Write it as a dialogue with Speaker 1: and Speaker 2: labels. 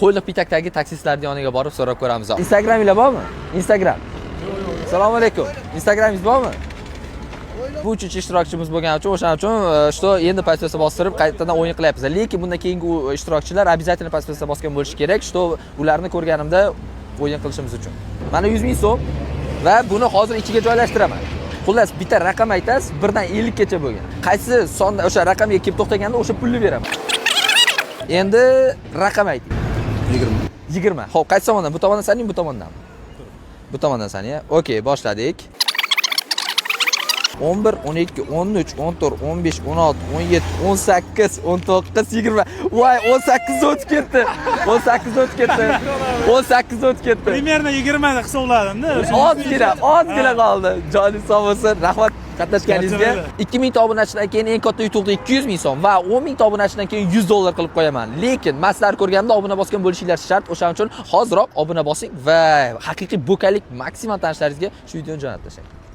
Speaker 1: Qo'yliq Pitakdagi taksistlarning yoniga borib so'rab ko'ramiz. Instagraminglar bormi? Instagram. Assalomu alaykum. Instagramingiz bormi? Bu uchinchi ishtirokchimiz bo'lgani uchun o'shaning uchun что endi podpiska bostirib qaytadan o'yin qilyapmiz. Lekin bundan keyingi ishtirokchilar обязательно podpiska bosgan bo'lishi kerak, что ularni ko'rganimda o'yin qilishimiz uchun. Mana 100 ming so'm va buni hozir ichiga joylashtiraman. Xullas bitta raqam aytasiz, 1 dan 50 gacha bo'lgan. Qaysi sonda o'sha raqamga kelib to'xtaganda o'sha pulni beraman. Endi raqam ayting.
Speaker 2: 20.
Speaker 1: 20. Xo'p, qaysi tomondan? Bu tomondan saning, bu tomondanmi? Bu tomondan sani, ya. Okey, boshladik. 11, 12, 13, 14, 15, 16, 17, 18, 19, 20. Voy, 18 o'tib ketdi. 18 o'tib ketdi. 18 o'tib ketdi.
Speaker 3: Primerno 20 da hisobladim-da.
Speaker 1: Ozgina qoldi. Joningiz sog' bo'lsin. Rahmat qatnashganingizga. 2000 ta obunachidan keyin eng katta yutuqda 200 ming so'm va 10 ming ta obunachidan keyin 100 dollar qilib qo'yaman. Lekin men sizlarni ko'rganda obuna bosgan bo'lishingiz shart. O'shaning uchun hoziroq obuna bosing va haqiqiy bokalik maksimal tanishlaringizga shu videoni jo'natib tashlang.